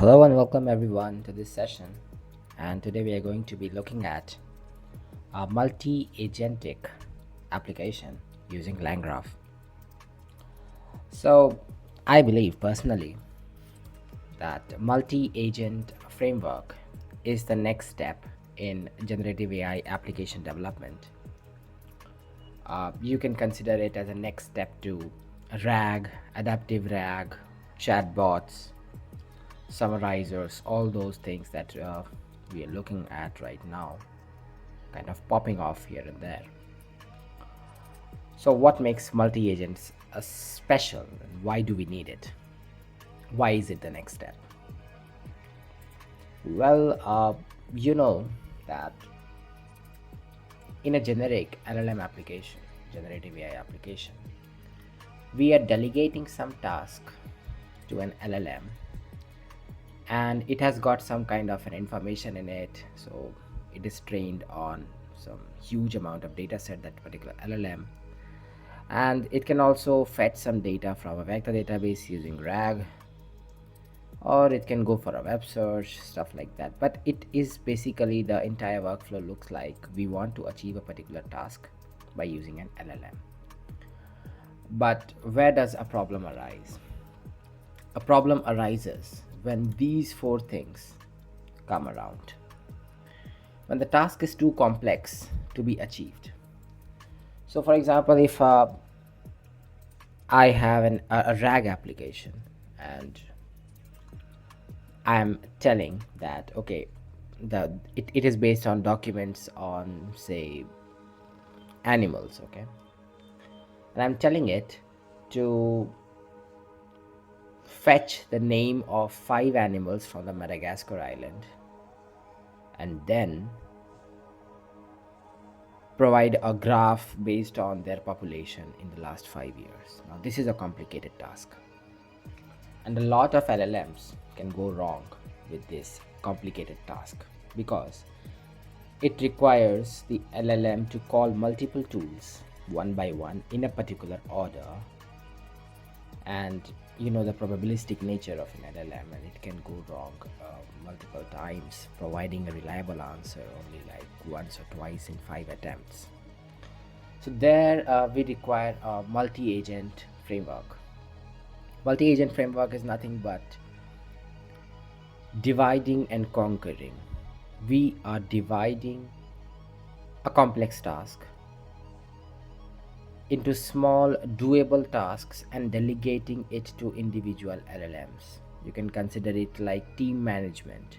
Hello and welcome everyone to this session. And today we are going to be looking at a multi-agentic application using LangGraph. So I believe personally that multi-agent framework is the next step in generative AI application development. You can consider it as a next step to RAG, adaptive RAG, chatbots, summarizers, all those things that we are looking at right now, kind of popping off here and there. So, what makes multi agents special and why do we need it? Why is it the next step? Well, you know that in a generic LLM application, generative AI application, we are delegating some task to an LLM and it has got some kind of an information in it, so it is trained on some huge amount of data set, that particular LLM, and it can also fetch some data from a vector database using RAG, or it can go for a web search, stuff like that. But it is basically the entire workflow looks like we want to achieve a particular task by using an LLM. But where does a problem arise? A problem arises when these four things come around. When the task is too complex to be achieved. So, for example, if I have a RAG application and I'm telling that, okay, it is based on documents on, say, animals, okay, and I'm telling it to fetch the name of 5 animals from the Madagascar island and then provide a graph based on their population in the last 5 years. Now, this is a complicated task, and a lot of LLMs can go wrong with this complicated task because it requires the LLM to call multiple tools one by one in a particular order, and you know the probabilistic nature of an LLM, and it can go wrong multiple times, providing a reliable answer only like once or twice in 5 attempts. So there we require a multi-agent framework. Multi-agent framework is nothing but dividing and conquering. We are dividing a complex task into small doable tasks and delegating it to individual LLMs. You can consider it like team management.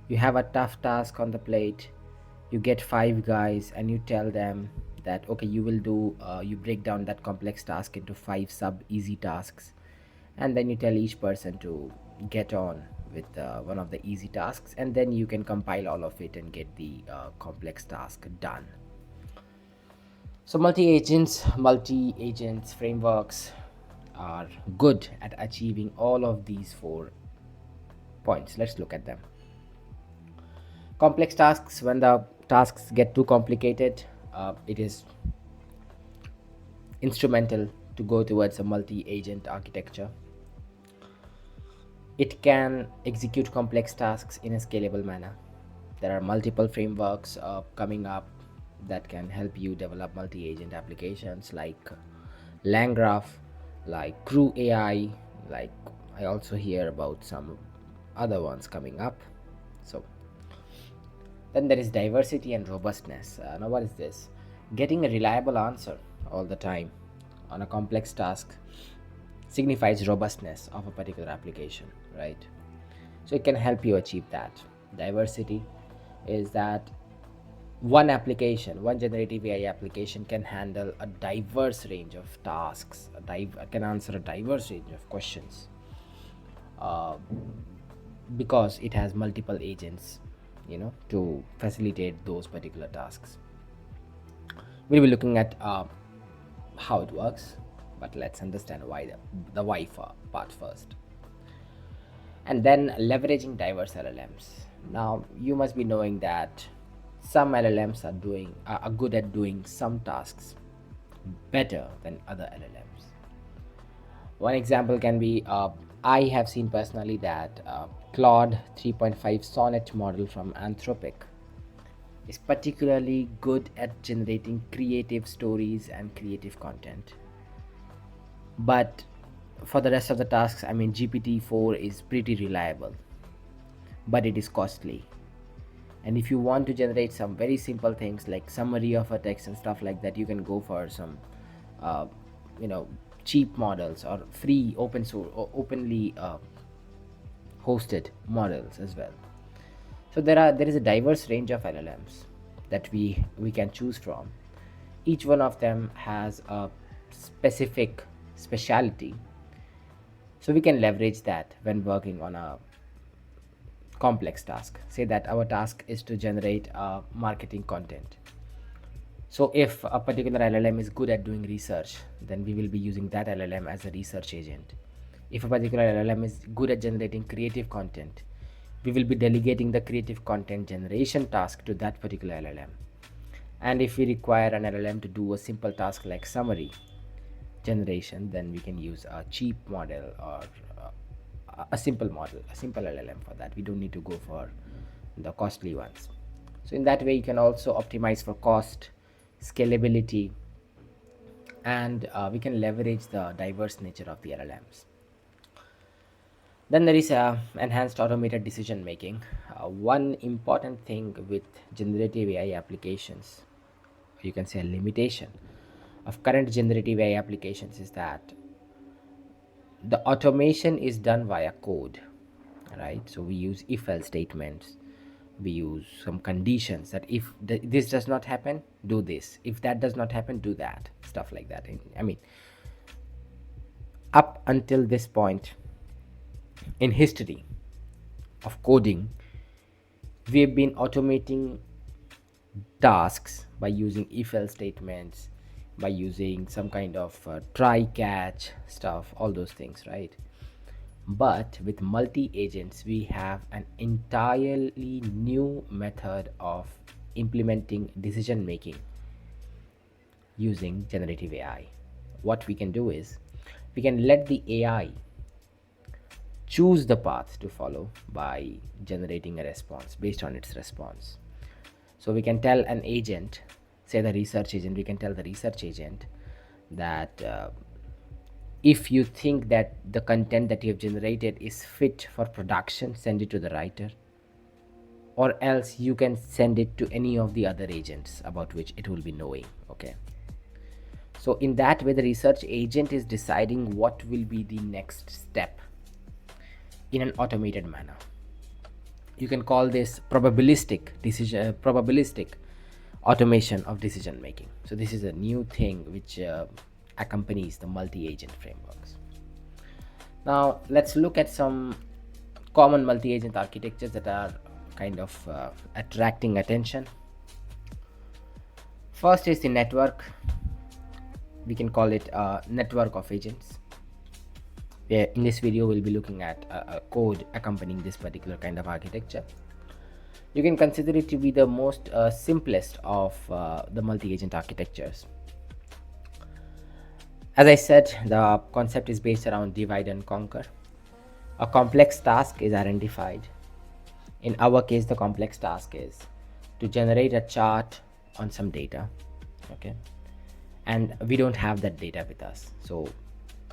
You have a tough task on the plate, you get 5 guys and you tell them that, okay, you will do, you break down that complex task into 5 sub easy tasks, and then you tell each person to get on with one of the easy tasks, and then you can compile all of it and get the complex task done. So multi-agents frameworks are good at achieving all of these 4 points. Let's look at them. Complex tasks: when the tasks get too complicated, it is instrumental to go towards a multi-agent architecture. It can execute complex tasks in a scalable manner. There are multiple frameworks coming up that can help you develop multi-agent applications like LangGraph, like Crew AI, like I also hear about some other ones coming up. So then there is diversity and robustness. Now what is this? Getting a reliable answer all the time on a complex task signifies robustness of a particular application, right? So it can help you achieve that. Diversity is that one application, one generative AI application can handle a diverse range of tasks, can answer a diverse range of questions uh, because it has multiple agents, to facilitate those particular tasks. We'll be looking at how it works, but let's understand why the why part first. And then leveraging diverse LLMs. Now you must be knowing that some LLMs are good at doing some tasks better than other LLMs. One example can be I have seen personally that Claude 3.5 Sonnet model from Anthropic is particularly good at generating creative stories and creative content. But for the rest of the tasks, I mean, GPT-4 is pretty reliable, but it is costly. And if you want to generate some very simple things like summary of a text and stuff like that, you can go for some uh, you know cheap models or free open source or openly hosted models as well. So there is a diverse range of LLMs that we can choose from. Each one of them has a specific specialty, so we can leverage that when working on a complex task. Say that our task is to generate marketing content. So if a particular LLM is good at doing research, then we will be using that LLM as a research agent. If a particular LLM is good at generating creative content, we will be delegating the creative content generation task to that particular LLM. And if we require an LLM to do a simple task like summary generation, then we can use a cheap model or a simple model, a simple LLM for that. We don't need to go for the costly ones. So in that way, you can also optimize for cost, scalability, and we can leverage the diverse nature of the LLMs. Then there is enhanced automated decision making. One important thing with generative AI applications, you can say a limitation of current generative AI applications, is that the automation is done via code, right? So we use if else statements, we use some conditions that if this does not happen, do this, if that does not happen, do that, stuff like that. I mean, up until this point in history of coding, we have been automating tasks by using if else statements, by using some kind of try catch stuff, all those things, right? But with multi agents, we have an entirely new method of implementing decision making using generative AI. What we can do is we can let the AI choose the path to follow by generating a response based on its response. So we can tell an agent, say the research agent, we can tell the research agent that if you think that the content that you have generated is fit for production, send it to the writer, or else you can send it to any of the other agents about which it will be knowing. Okay, so in that way, the research agent is deciding what will be the next step in an automated manner. You can call this probabilistic automation of decision making. So this is a new thing which accompanies the multi-agent frameworks. Now let's look at some common multi-agent architectures that are kind of attracting attention. First is the network. We can call it a network of agents. In this video, we'll be looking at a code accompanying this particular kind of architecture. You can consider it to be the most simplest of the multi-agent architectures. As I said, the concept is based around divide and conquer. A complex task is identified. In our case, the complex task is to generate a chart on some data, okay? And we don't have that data with us. So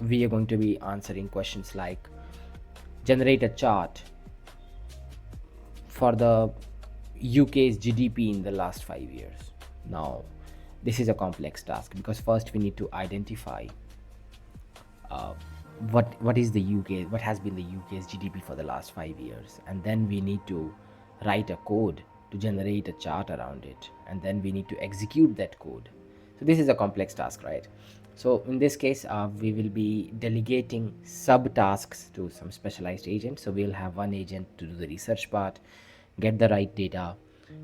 we are going to be answering questions like generate a chart for the UK's GDP in the last 5 years. Now, this is a complex task because first we need to identify what is the UK, what has been the UK's GDP for the last 5 years, and then we need to write a code to generate a chart around it, and then we need to execute that code. So this is a complex task, right? So in this case, we will be delegating subtasks to some specialized agent. So we'll have one agent to do the research part, get the right data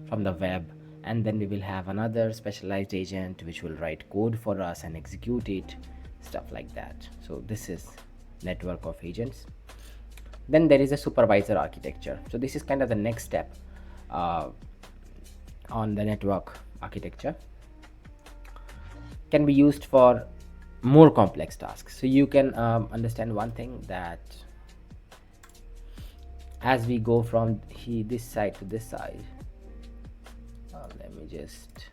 from the web, and then we will have another specialized agent which will write code for us and execute it, stuff like that. So this is network of agents. Then there is a supervisor architecture. So this is kind of the next step on the network architecture. Can be used for more complex tasks. So you can understand one thing, that as we go from this side to this side, let me just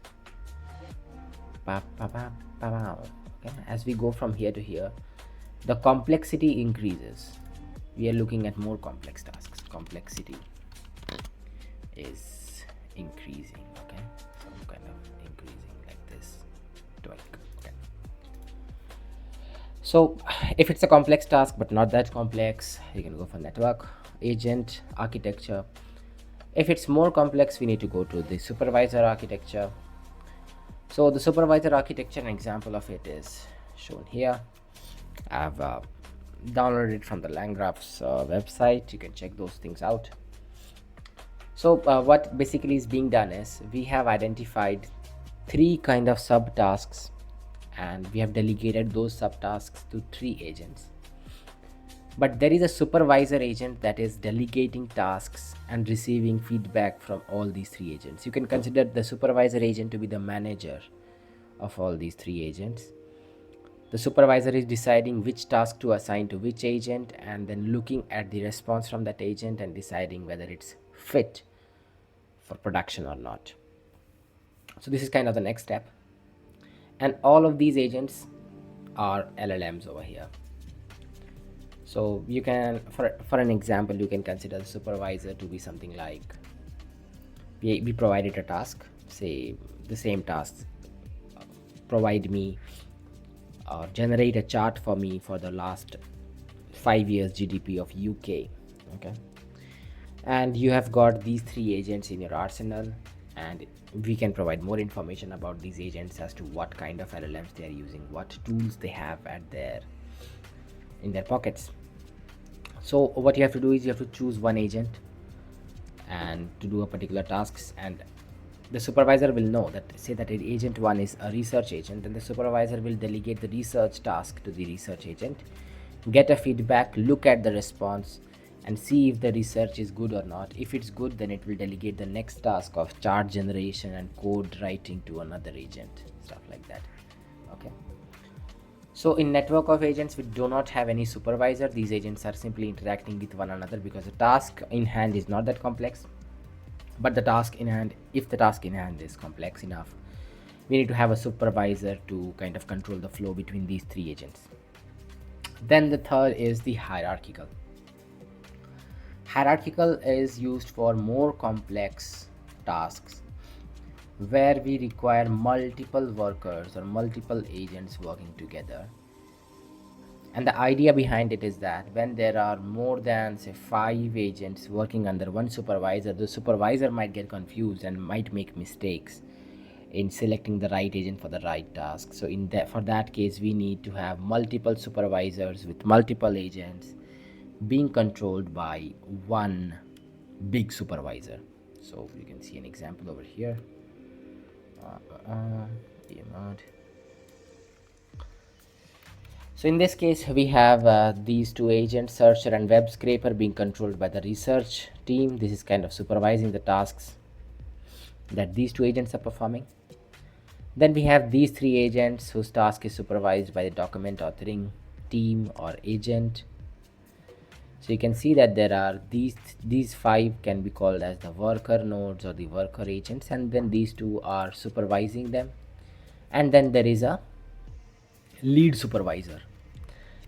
okay, as we go from here to here, the complexity increases. We are looking at more complex tasks. Complexity is increasing. Okay, so kind of increasing like this. Okay. So if it's a complex task but not that complex, you can go for network agent architecture. If it's more complex, we need to go to the supervisor architecture. So the supervisor architecture, an example of it is shown here. I've downloaded it from the LangGraph's website. You can check those things out. So what basically is being done is we have identified 3 kind of subtasks, and we have delegated those subtasks to 3 agents. But there is a supervisor agent that is delegating tasks and receiving feedback from all these 3 agents. You can consider the supervisor agent to be the manager of all these 3 agents. The supervisor is deciding which task to assign to which agent, and then looking at the response from that agent and deciding whether it's fit for production or not. So this is kind of the next step. And all of these agents are LLMs over here. So you can, for an example, you can consider the supervisor to be something like, we provided a task, say the same task, provide me or generate a chart for me for the last 5 years GDP of UK. Okay, and you have got these 3 agents in your arsenal, and we can provide more information about these agents as to what kind of LLMs they are using, what tools they have in their pockets. So what you have to do is you have to choose one agent and to do a particular tasks, and the supervisor will know that, say that agent 1 is a research agent, and the supervisor will delegate the research task to the research agent, get a feedback, look at the response and see if the research is good or not. If it's good, then it will delegate the next task of chart generation and code writing to another agent, stuff like that. Okay, so in network of agents, we do not have any supervisor. These agents are simply interacting with one another because the task in hand is not that complex. But the task in hand, if the task in hand is complex enough, we need to have a supervisor to kind of control the flow between these 3 agents. Then the third is the hierarchical. Hierarchical is used for more complex tasks where we require multiple workers or multiple agents working together. And the idea behind it is that when there are more than, say, 5 agents working under one supervisor, the supervisor might get confused and might make mistakes in selecting the right agent for the right task. So for that case, we need to have multiple supervisors with multiple agents being controlled by one big supervisor. So you can see an example over here. So in this case, we have these 2 agents, searcher and web scraper, being controlled by the research team. This is kind of supervising the tasks that these 2 agents are performing. Then we have these 3 agents whose task is supervised by the document authoring team or agent. So you can see that there are these 5 can be called as the worker nodes or the worker agents, and then these 2 are supervising them. And then there is a lead supervisor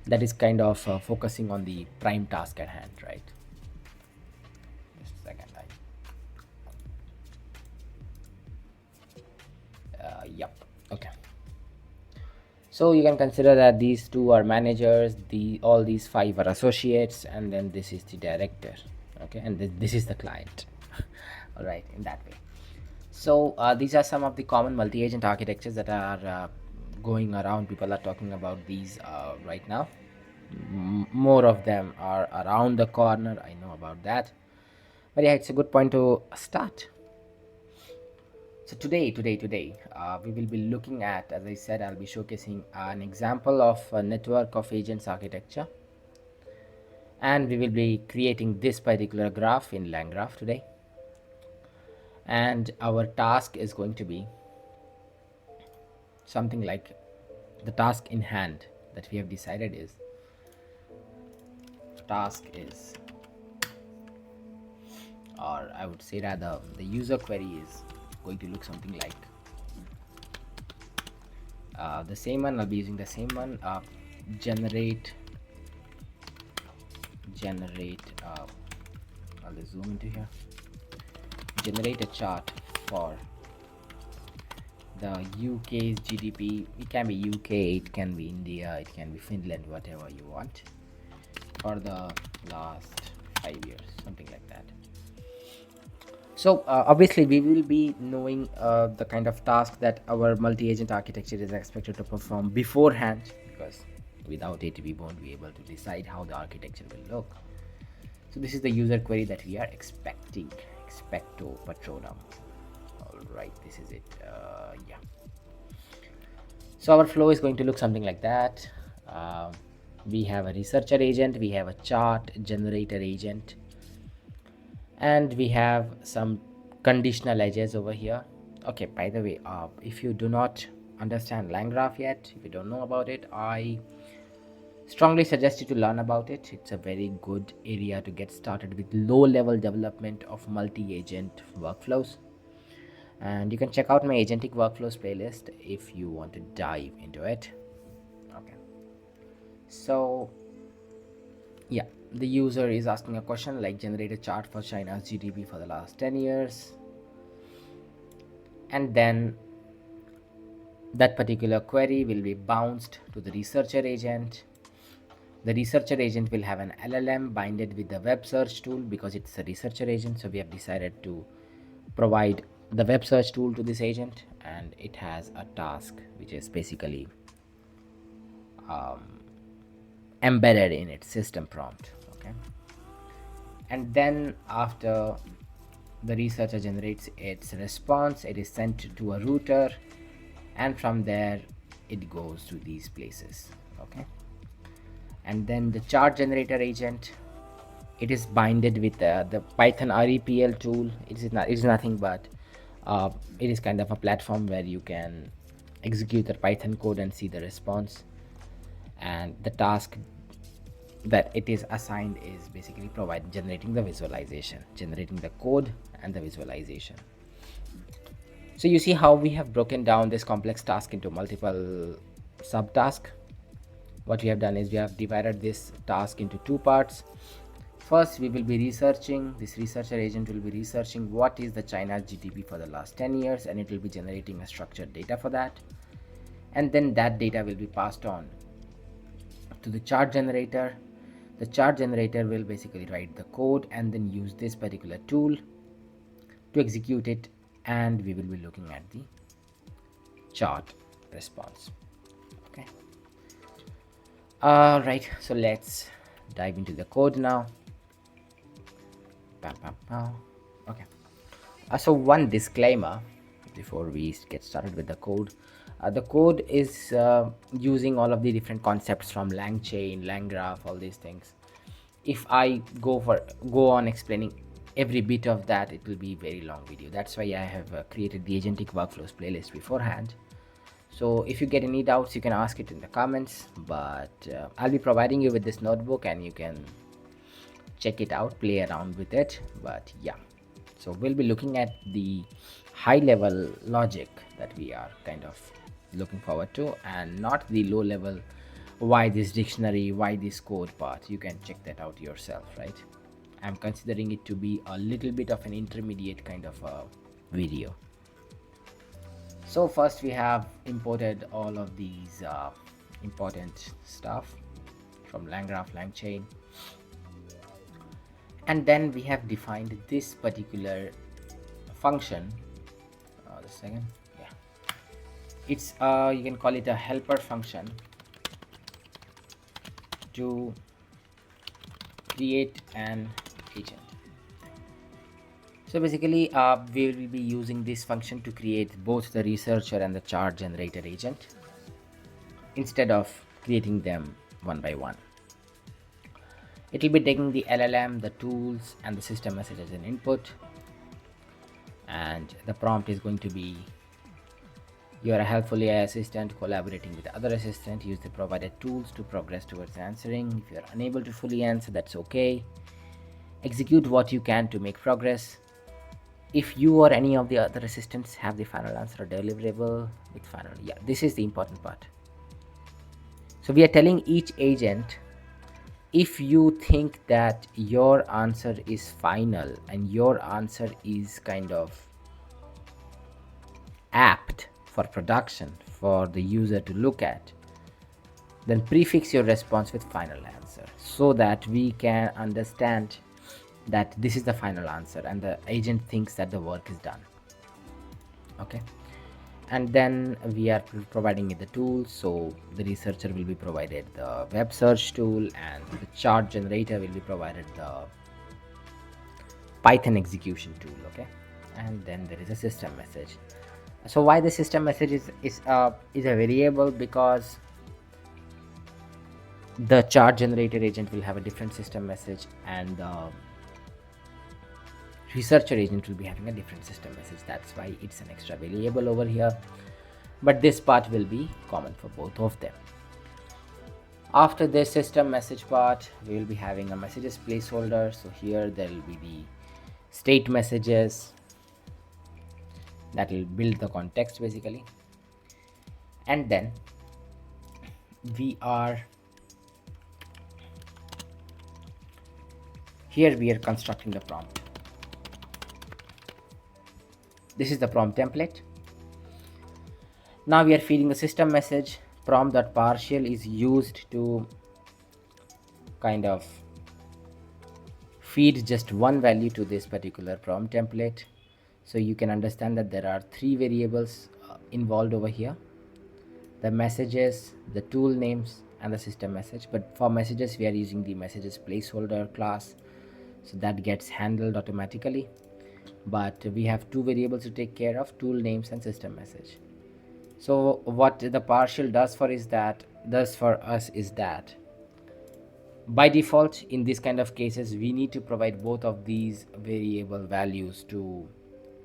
that is kind of focusing on the prime task at hand, right? Just a second. Yep. Okay. So you can consider that these 2 are managers, all these 5 are associates, and then this is the director. Okay, and this is the client. All right, in that way. So these are some of the common multi-agent architectures that are going around. People are talking about these right now. More of them are around the corner, I know about that, but yeah, it's a good point to start. So today we will be looking at, as I said, I'll be showcasing an example of a network of agents architecture, and we will be creating this particular graph in LangGraph today. And our task is going to be something like, the task in hand that we have decided is, task is or I would say rather the user query is going to look something like the same one. I'll be using the same one. Generate I'll just zoom into here. Generate a chart for the UK's GDP. It can be UK, it can be India, it can be Finland, whatever you want, for the last 5 years, something like that. So obviously we will be knowing the kind of task that our multi-agent architecture is expected to perform beforehand, because without it we won't be able to decide how the architecture will look. So this is the user query that we are expecting. Expecto patronum. All right, this is it. Yeah. So our flow is going to look something like that. We have a researcher agent, we have a chart generator agent, and we have some conditional edges over here. Okay, by the way, if you do not understand LangGraph yet, if you don't know about it, I strongly suggest you to learn about it. It's a very good area to get started with low level development of multi-agent workflows, and you can check out my agentic workflows playlist if you want to dive into it. Okay, so yeah, the user is asking a question like generate a chart for China's GDP for the last 10 years, and then that particular query will be bounced to the researcher agent. The researcher agent will have an LLM binded with the web search tool, because it's a researcher agent, so we have decided to provide the web search tool to this agent, and it has a task which is basically embedded in its system prompt. Okay, and then after the researcher generates its response, it is sent to a router, and from there it goes to these places. Okay, and then the chart generator agent, it is binded with the Python REPL tool. It is nothing but it is kind of a platform where you can execute the Python code and see the response, and the task that it is assigned is basically generating the visualization, generating the code and the visualization. So you see how we have broken down this complex task into multiple subtasks. What we have done is we have divided this task into two parts. First, we will be researching, this researcher agent will be researching what is the China's GDP for the last 10 years, and it will be generating a structured data for that. And then that data will be passed on to the chart generator. The chart generator will basically write the code and then use this particular tool to execute it, and we will be looking at the chart response. Okay. All right, so let's dive into the code now. Okay, so one disclaimer before we get started with the code. The code is using all of the different concepts from LangChain, LangGraph, all these things. If I go on explaining every bit of that, it will be a very long video. That's why I have created the agentic workflows playlist beforehand. So if you get any doubts, you can ask it in the comments, but I'll be providing you with this notebook and you can check it out, play around with it. But yeah, so we'll be looking at the high level logic that we are kind of looking forward to, and not the low level why this dictionary, why this code part. You can check that out yourself, right? I'm considering it to be a little bit of an intermediate kind of a video. So first we have imported all of these important stuff from LangGraph, LangChain, and then we have defined this particular function. It's you can call it a helper function to create an agent. So basically we will be using this function to create both the researcher and the chart generator agent, instead of creating them one by one. It will be taking the LLM, the tools, and the system message as an input, and the prompt is going to be: you are a helpful AI assistant collaborating with other assistant. Use the provided tools to progress towards answering. If you are unable to fully answer, that's okay. Execute what you can to make progress. If you or any of the other assistants have the final answer deliverable with final, yeah, this is the important part. So we are telling each agent, if you think that your answer is final and your answer is kind of apt for production for the user to look at, then prefix your response with final answer so that we can understand that this is the final answer and the agent thinks that the work is done. Okay, and then we are providing it the tools. So the researcher will be provided the web search tool, and the chart generator will be provided the Python execution tool. Okay, and then there is a system message. So why the system message is a variable? Because the chart generator agent will have a different system message, and the researcher agent will be having a different system message. That's why it's an extra variable over here, but this part will be common for both of them. After this system message part, we will be having a messages placeholder. So here there will be the state messages that will build the context basically, and then we are here we are constructing the prompt. This is the prompt template. Now we are feeding the system message. Prompt.partial is used to kind of feed just one value to this particular prompt template. So you can understand that there are three variables involved over here: the messages, the tool names, and the system message. But for messages, we are using the messages placeholder class, so that gets handled automatically. But we have two variables to take care of: tool names and system message. So what the partial does for us is that by default in this kind of cases we need to provide both of these variable values to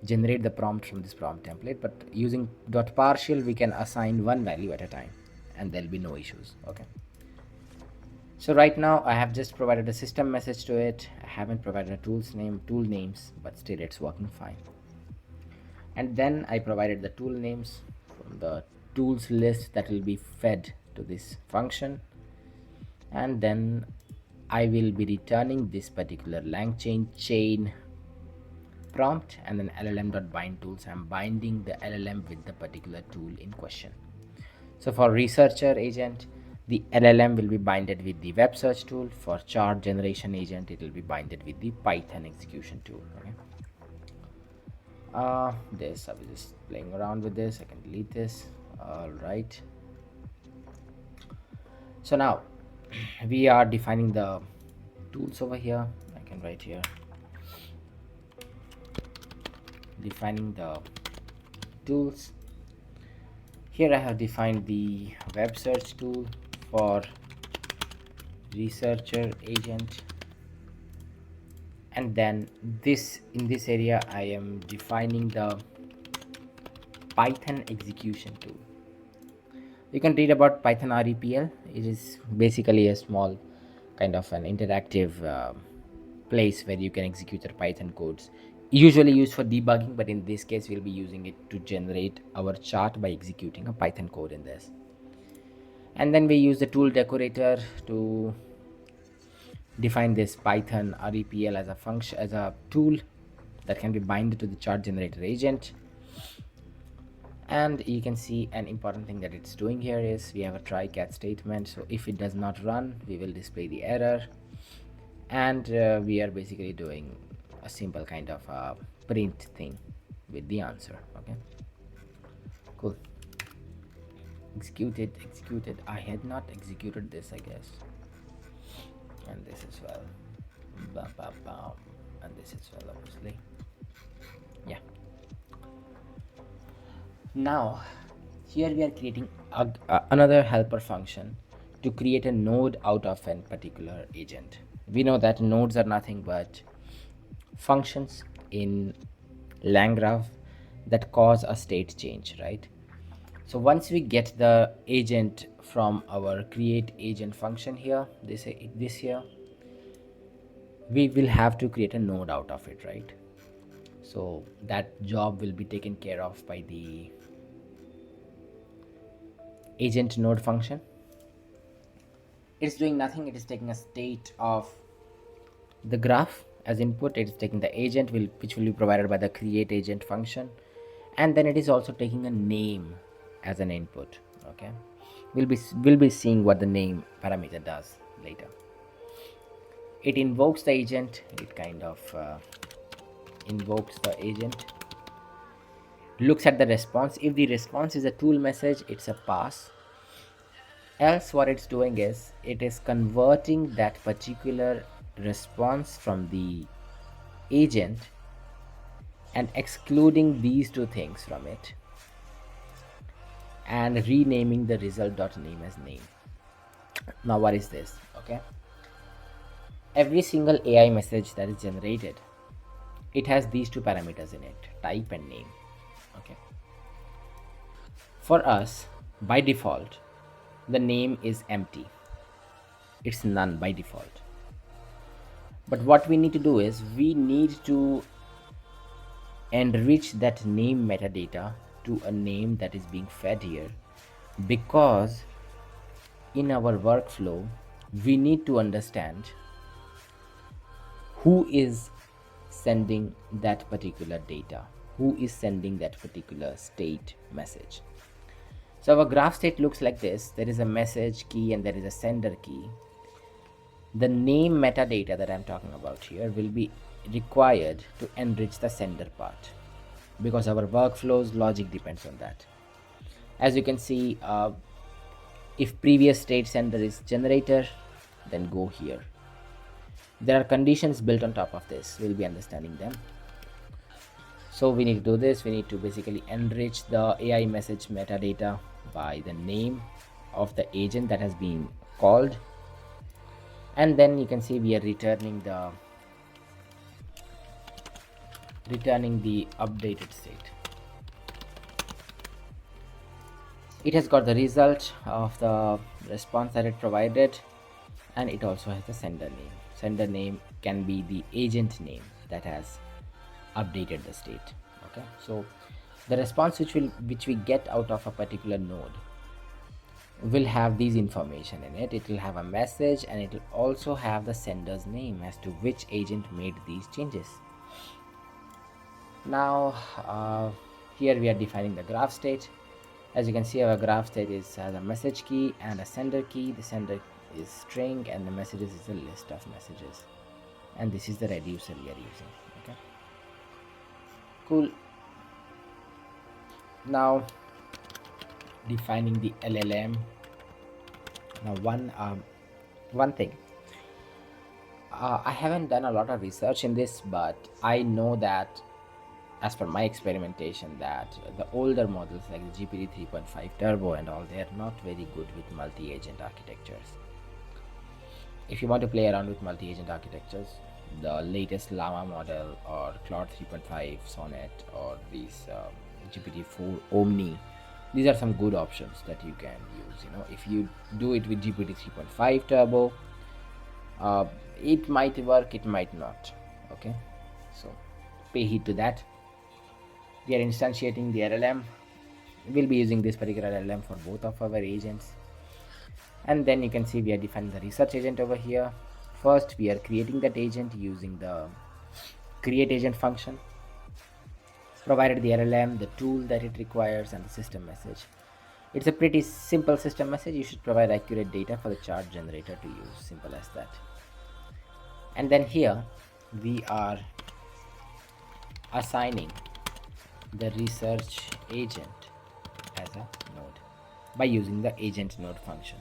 generate the prompt from this prompt template, but using dot partial we can assign one value at a time and there'll be no issues. Okay, so right now I have just provided a system message to it. I haven't provided a tool names, but still it's working fine. And then I provided the tool names from the tools list that will be fed to this function, and then I will be returning this particular LangChain chain prompt, and then llm.bind tools. I'm binding the LLM with the particular tool in question. So for researcher agent, the LLM will be binded with the web search tool. For chart generation agent, it will be binded with the Python execution tool. Okay. This I was just playing around with this. I can delete this. All right. So now we are defining the tools over here. I can write here defining the tools. Here I have defined the web search tool for researcher agent, and then in this area I am defining the Python execution tool. You can read about Python REPL. It is basically a small kind of an interactive place where you can execute your Python codes, usually used for debugging, but in this case we'll be using it to generate our chart by executing a Python code in this. And then we use the tool decorator to define this Python REPL as a function, as a tool that can be binded to the chart generator agent. And you can see an important thing that it's doing here is we have a try catch statement. So if it does not run, we will display the error, and we are basically doing a simple kind of a print thing with the answer. Okay, cool. Executed. I had not executed this, I guess, and this as well. Bam, bam, bam. And this as well, obviously. Yeah. Now here we are creating another helper function to create a node out of a particular agent. We know that nodes are nothing but functions in LangGraph that cause a state change, right? So once we get the agent from our create agent function here, this here, we will have to create a node out of it, right? So that job will be taken care of by the agent node function. It's doing nothing, it is taking a state of the graph as input. It is taking the agent which will be provided by the create agent function, and then it is also taking a name as an input. Okay, we'll be seeing what the name parameter does later. It invokes the agent, it kind of invokes the agent, looks at the response. If the response is a tool message, it's a pass. Else what it's doing is it is converting that particular response from the agent and excluding these two things from it and renaming the result.name as name. Now what is this? Okay, every single AI message that is generated, it has these two parameters in it, type and name. Okay, for us by default the name is empty, it's none by default. But what we need to do is we need to enrich that name metadata to a name that is being fed here, because in our workflow we need to understand who is sending that particular data, who is sending that particular state message. So our graph state looks like this. There is a message key and there is a sender key. The name metadata that I'm talking about here will be required to enrich the sender part, because our workflow's logic depends on that. As you can see, if previous state sender is generator, then go here. There are conditions built on top of this, we'll be understanding them. So we need to do this. We need to basically enrich the AI message metadata by the name of the agent that has been called, and then you can see we are returning the updated state. It has got the result of the response that it provided, and it also has the sender name. Sender name can be the agent name that has updated the state. Okay, so the response which we get out of a particular node will have these information in it. It will have a message and it will also have the sender's name as to which agent made these changes. Now here we are defining the graph state. As you can see, our graph state has a message key and a sender key. The sender is string and the messages is a list of messages, and this is the reducer we are using. Okay, cool. Now defining the LLM. Now one thing, I haven't done a lot of research in this, but I know that as per my experimentation that the older models like the GPT 3.5 Turbo and all, they are not very good with multi-agent architectures. If you want to play around with multi-agent architectures, the latest Llama model or Claude 3.5 Sonnet or these GPT-4 Omni, these are some good options that you can use. If you do it with GPT 3.5 Turbo, it might work, it might not. Okay, so pay heed to that. We are instantiating the LLM. We'll be using this particular LLM for both of our agents. And then you can see we are defining the research agent over here. First, we are creating that agent using the create agent function. Provided the LLM, the tool that it requires, and the system message. It's a pretty simple system message. You should provide accurate data for the chart generator to use. Simple as that. And then here we are assigning the research agent as a node by using the agent node function.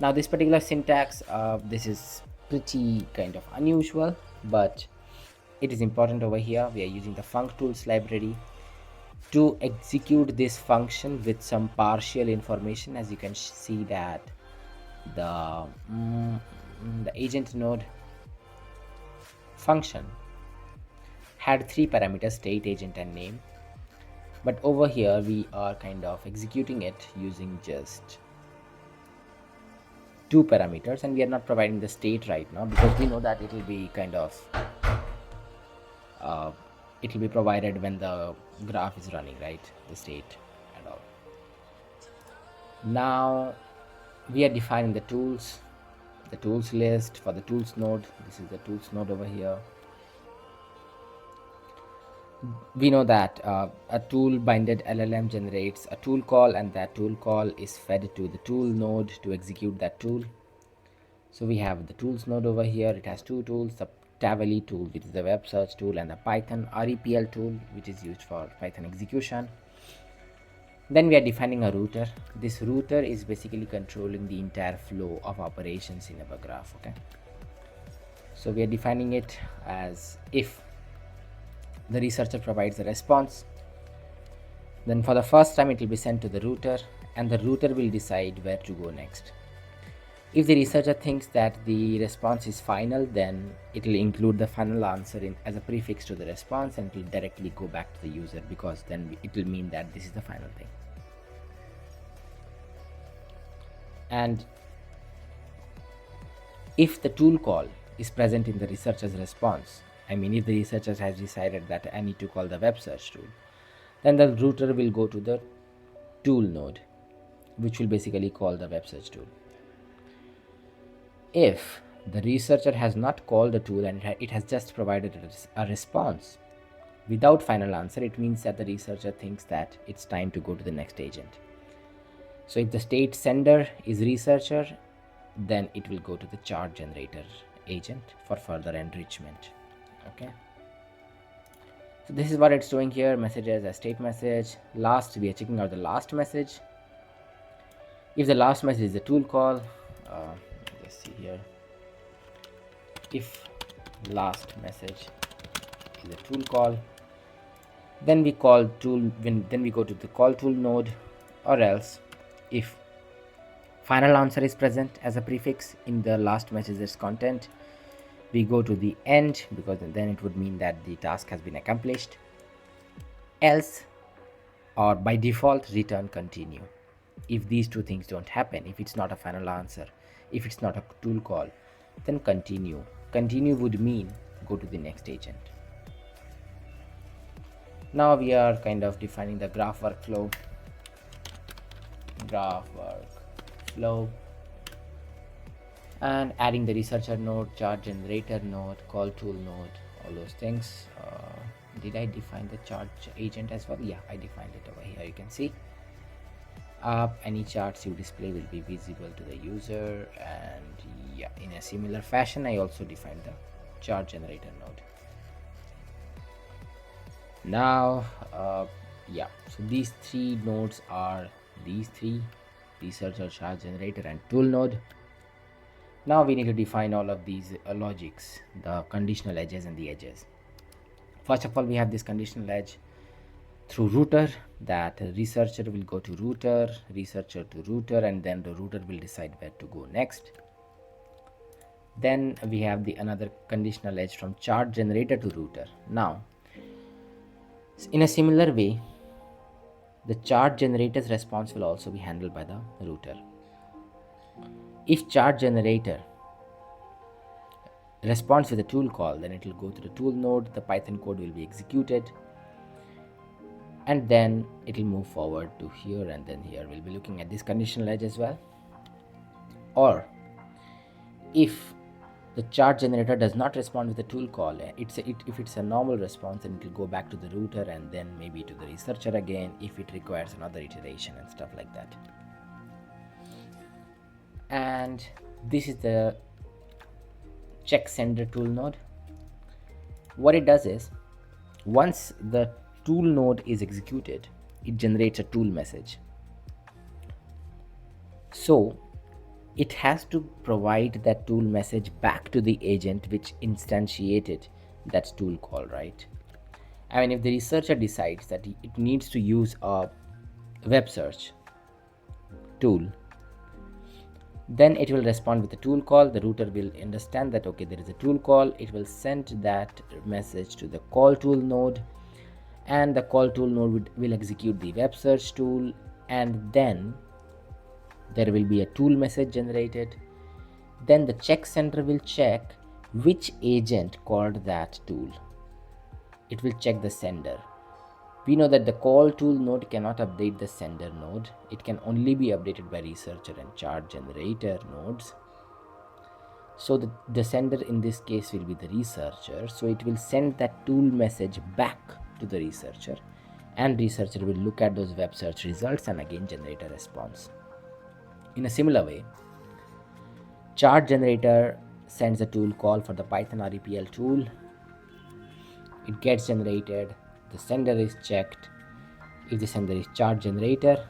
Now this particular syntax, this is pretty kind of unusual, but it is important over here. We are using the functools library to execute this function with some partial information. As you can see that the agent node function had three parameters, state, agent, and name. But over here we are kind of executing it using just two parameters, and we are not providing the state right now because we know that it will be kind of it will be provided when the graph is running, right, the state and all. Now we are defining the tools list for the tools node. This is the tools node over here. We know that a tool binded LLM generates a tool call, and that tool call is fed to the tool node to execute that tool. So we have the tools node over here. It has two tools, the Tavily tool, which is the web search tool, and the Python REPL tool, which is used for Python execution. Then we are defining a router. This router is basically controlling the entire flow of operations in our graph. Okay, so we are defining it as if the researcher provides a response, then for the first time it will be sent to the router, and the router will decide where to go next. If the researcher thinks that the response is final, then it will include the final answer as a prefix to the response, and it will directly go back to the user, because then it will mean that this is the final thing. And if the tool call is present in the researcher's response, I mean if the researcher has decided that I need to call the web search tool, then the router will go to the tool node, which will basically call the web search tool. If the researcher has not called the tool and it has just provided a response without final answer, it means that the researcher thinks that it's time to go to the next agent. So if the state sender is researcher, then it will go to the chart generator agent for further enrichment. Okay, so this is what it's doing here. Messages, a state message. Last, we are checking out the last message. If the last message is the tool call, let's see here, if last message is a tool call, then we call tool, then we go to the call tool node, or else if final answer is present as a prefix in the last message's content, we go to the end, because then it would mean that the task has been accomplished. Else, or by default, return continue. If these two things don't happen, if it's not a final answer, if it's not a tool call, then continue. Continue would mean go to the next agent. Now we are kind of defining the graph workflow. And adding the researcher node, chart generator node, call tool node, all those things. Did I define the chart agent as well? Yeah, I defined it over here. You can see any charts you display will be visible to the user, and yeah, in a similar fashion I also defined the chart generator node. Now yeah, so these three nodes are these three: researcher, chart generator, and tool node. Now we need to define all of these logics, the conditional edges and the edges. First of all, we have this conditional edge through router, that researcher will go to router, researcher to router, and then the router will decide where to go next. Then we have the another conditional edge from chart generator to router. Now in a similar way, the chart generator's response will also be handled by the router. If chart generator responds with a tool call, then it will go to the tool node, the Python code will be executed, and then it will move forward to here, and then here we'll be looking at this conditional edge as well. Or if the chart generator does not respond with a tool call, if it's a normal response, then it will go back to the router and then maybe to the researcher again if it requires another iteration and stuff like that. And this is the check sender tool node. What it does is, once the tool node is executed, it generates a tool message. So it has to provide that tool message back to the agent which instantiated that tool call, right? I mean, if the researcher decides that it needs to use a web search tool, then it will respond with a tool call. The router will understand that okay, there is a tool call. It will send that message to the call tool node, and the call tool node will execute the web search tool, and then there will be a tool message generated, Then the check center will check which agent called that tool. It will check the sender. We know that the call tool node cannot update the sender node. It can only be updated by researcher and chart generator nodes. So the sender in this case will be the researcher. So it will send that tool message back to the researcher, and researcher will look at those web search results and again generate a response. In a similar way, chart generator sends a tool call for the Python REPL tool. It gets generated, the sender is checked. If the sender is chart generator,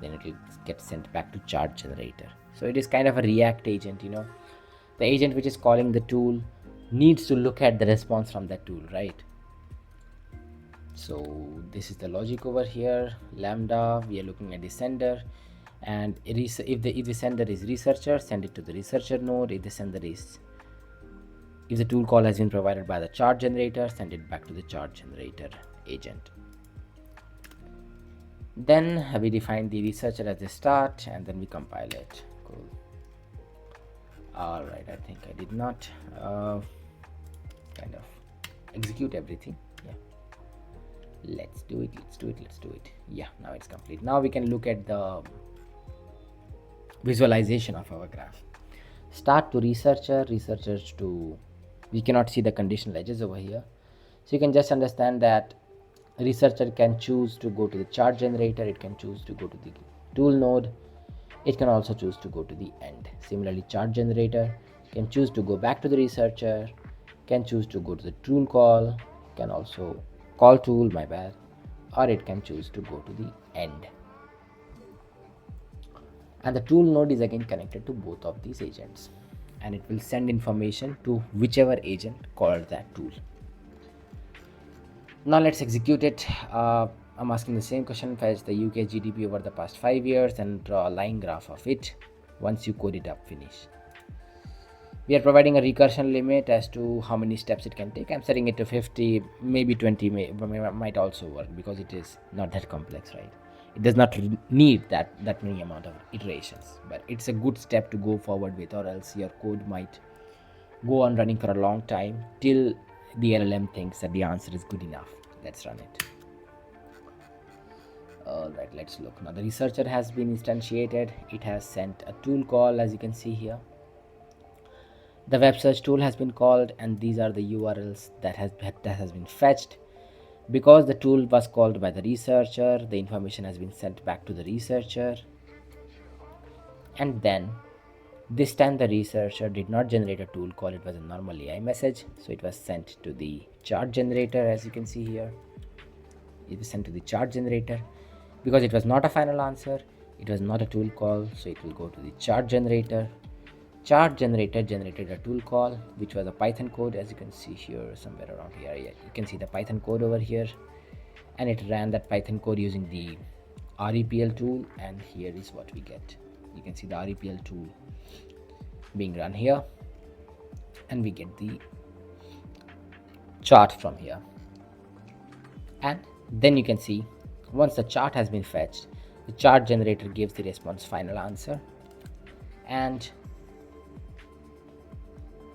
then it will get sent back to chart generator. So it is kind of a React agent, the agent which is calling the tool needs to look at the response from that tool, right? So this is the logic over here. Lambda, we are looking at the sender, and if the sender is researcher, send it to the researcher node. If the tool call has been provided by the chart generator, send it back to the chart generator agent. Then we define the researcher as the start, and then we compile it. Cool. All right, I think I did not kind of execute everything. Yeah, let's do it. Yeah, now it's complete. Now we can look at the visualization of our graph. Start to researcher, researchers to, we cannot see the conditional edges over here, so you can just understand that researcher can choose to go to the chart generator, it can choose to go to the tool node, it can also choose to go to the end. Similarly, chart generator can choose to go back to the researcher, can choose to go to the tool call, can also call tool, my bad, or it can choose to go to the end. And the tool node is again connected to both of these agents, and it will send information to whichever agent called that tool. Now let's execute it. I'm asking the same question: fetch the UK GDP over the past 5 years and draw a line graph of it. Once you code it up, finish. We are providing a recursion limit as to how many steps it can take. I'm setting it to 50, maybe 20 might also work, because it is not that complex, right? It does not need that many amount of iterations, but it's a good step to go forward with, or else your code might go on running for a long time till the LLM thinks that the answer is good enough. Let's run it. Alright, let's look. Now the researcher has been instantiated. It has sent a tool call, as you can see here. The web search tool has been called, and these are the URLs that has been fetched. Because the tool was called by the researcher, the information has been sent back to the researcher, and then this time the researcher did not generate a tool call, it was a normal AI message, so it was sent to the chart generator. As you can see here, it was sent to the chart generator. Because it was not a final answer, it was not a tool call, so it will go to the chart generator. Chart generator generated a tool call, which was a Python code, as you can see here, somewhere around here. Yeah, you can see the Python code over here, and it ran that Python code using the REPL tool, and here is what we get. You can see the REPL tool being run here, and we get the chart from here. And then you can see, once the chart has been fetched, the chart generator gives the response final answer, and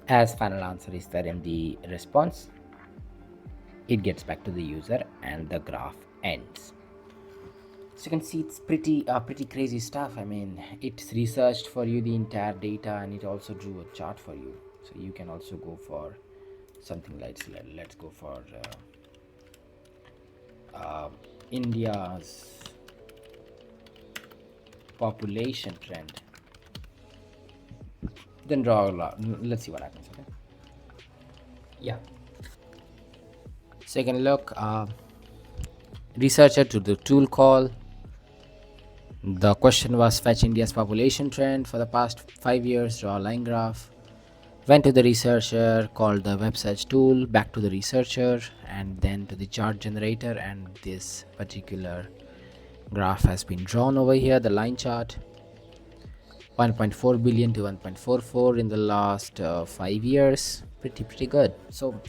as final answer is there in the response, it gets back to the user and the graph ends. So you can see it's pretty crazy stuff. I mean, it's researched for you the entire data, and it also drew a chart for you. So you can also go for something like, let's go for India's population trend. Then draw a lot. Let's see what happens. Okay. Yeah. So you can look. Researcher to the tool call. The question was fetch India's population trend for the past 5 years. Draw a line graph. Went to the researcher, called the web search tool, back to the researcher, and then to the chart generator, and this particular graph has been drawn over here. The line chart. 1.4 billion to 1.44 in the last 5 years. Pretty good. So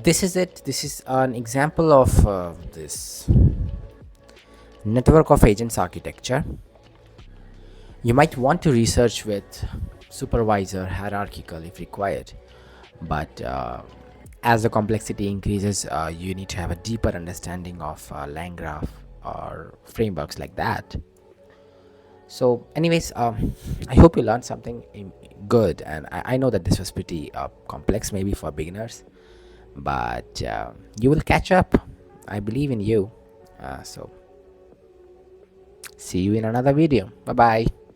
this is it. This is an example of this network of agents architecture. You might want to research with supervisor, hierarchical if required. But as the complexity increases, you need to have a deeper understanding of LangGraph or frameworks like that. So, anyways, I hope you learned something good, and I know that this was pretty complex, maybe for beginners, but you will catch up. I believe in you. So, see you in another video. Bye bye.